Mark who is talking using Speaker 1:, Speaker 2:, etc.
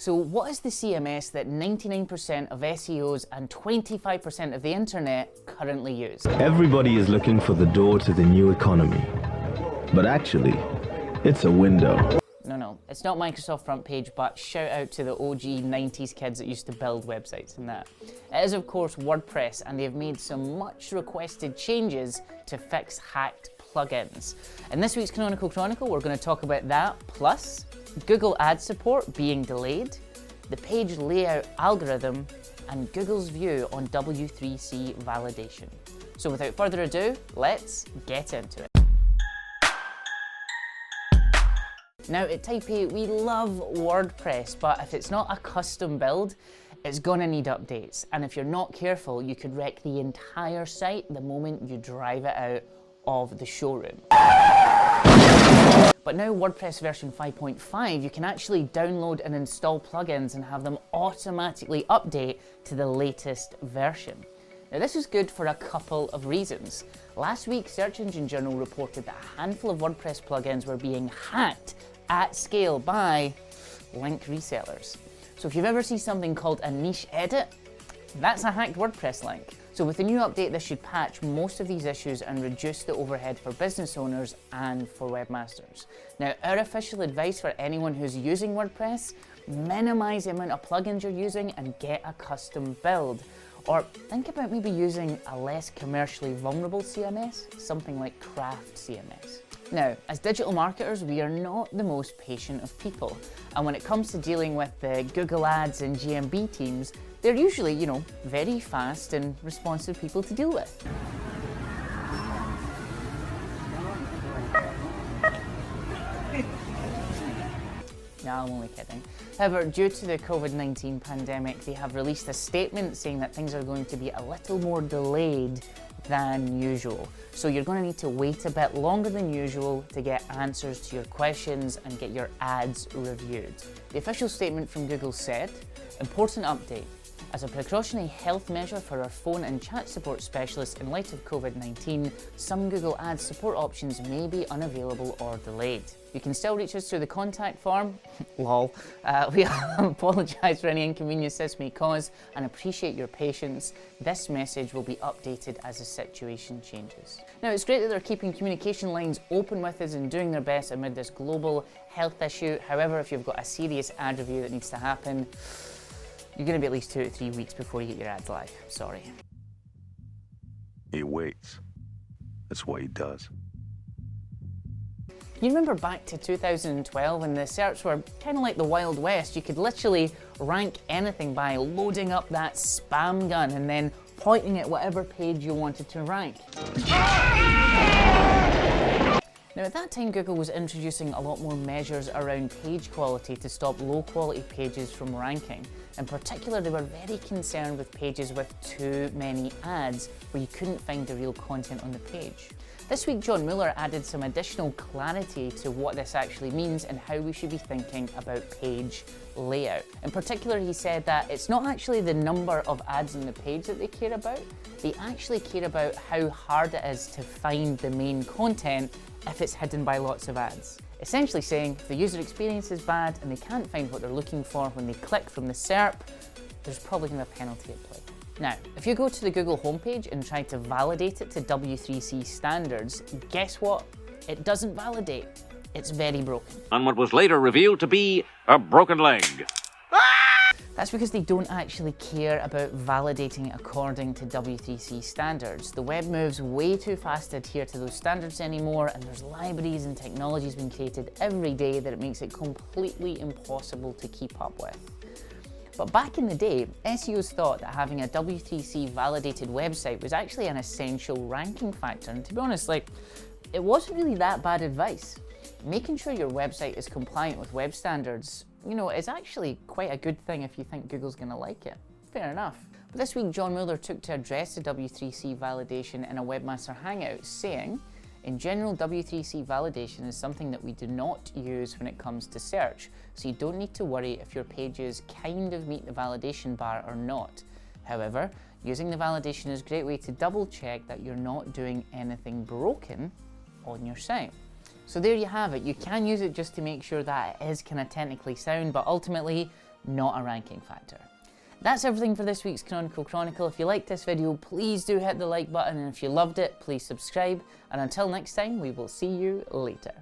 Speaker 1: So what is the CMS that 99% of SEOs and 25% of the internet currently use?
Speaker 2: Everybody is looking for the door to the new economy, but actually, it's a window.
Speaker 1: No, it's not Microsoft front page, but shout out to the OG 90s kids that used to build websites and that. It is of course WordPress, and they've made some much requested changes to fix hacked plugins. In this week's Canonical Chronicle, we're going to talk about that, plus Google Ads support being delayed, the page layout algorithm, and Google's view on W3C validation. So without further ado, let's get into it. Now at Type A, we love WordPress, but if it's not a custom build, it's gonna need updates. And if you're not careful, you could wreck the entire site the moment you drive it out of the showroom. But now WordPress version 5.5, you can actually download and install plugins and have them automatically update to the latest version. Now this is good for a couple of reasons. Last week, Search Engine Journal reported that a handful of WordPress plugins were being hacked at scale by link resellers. So if you've ever seen something called a niche edit, that's a hacked WordPress link. So with the new update, this should patch most of these issues and reduce the overhead for business owners and for webmasters. Now, our official advice for anyone who's using WordPress, minimize the amount of plugins you're using and get a custom build. Or think about maybe using a less commercially vulnerable CMS, something like Craft CMS. Now, as digital marketers, we are not the most patient of people. And when it comes to dealing with the Google Ads and GMB teams, they're usually, very fast and responsive people to deal with. No, I'm only kidding. However, due to the COVID-19 pandemic, they have released a statement saying that things are going to be a little more delayed than usual. So you're going to need to wait a bit longer than usual to get answers to your questions and get your ads reviewed. The official statement from Google said, "Important update. As a precautionary health measure for our phone and chat support specialists in light of COVID-19, some Google Ads support options may be unavailable or delayed. You can still reach us through the contact form." Lol. We apologise for any inconvenience this may cause and appreciate your patience. This message will be updated as the situation changes. Now, it's great that they're keeping communication lines open with us and doing their best amid this global health issue. However, if you've got a serious ad review that needs to happen, you're going to be at least 2 to 3 weeks before you get your ads live. Sorry.
Speaker 3: He waits. That's what he does.
Speaker 1: You remember back to 2012 when the search were kind of like the Wild West? You could literally rank anything by loading up that spam gun and then pointing at whatever page you wanted to rank. Now at that time, Google was introducing a lot more measures around page quality to stop low quality pages from ranking. In particular, they were very concerned with pages with too many ads where you couldn't find the real content on the page. This week, John Muller added some additional clarity to what this actually means and how we should be thinking about page layout. In particular, he said that it's not actually the number of ads on the page that they care about. They actually care about how hard it is to find the main content if it's hidden by lots of ads. Essentially saying, if the user experience is bad and they can't find what they're looking for when they click from the SERP, there's probably going to be a penalty at play. Now, if you go to the Google homepage and try to validate it to W3C standards, guess what? It doesn't validate. It's very broken.
Speaker 4: On what was later revealed to be a broken leg.
Speaker 1: That's because they don't actually care about validating according to W3C standards. The web moves way too fast to adhere to those standards anymore, and there's libraries and technologies being created every day that it makes it completely impossible to keep up with. But back in the day, SEOs thought that having a W3C validated website was actually an essential ranking factor, and to be honest, it wasn't really that bad advice. Making sure your website is compliant with web standards, is actually quite a good thing if you think Google's going to like it. Fair enough. But this week, John Muller took to address the W3C validation in a Webmaster Hangout, saying, "In general, W3C validation is something that we do not use when it comes to search, so you don't need to worry if your pages kind of meet the validation bar or not. However, using the validation is a great way to double check that you're not doing anything broken on your site." So there you have it. You can use it just to make sure that it is kind of technically sound, but ultimately, not a ranking factor. That's everything for this week's Canonical Chronicle. If you liked this video, please do hit the like button, and if you loved it, please subscribe. And until next time, we will see you later.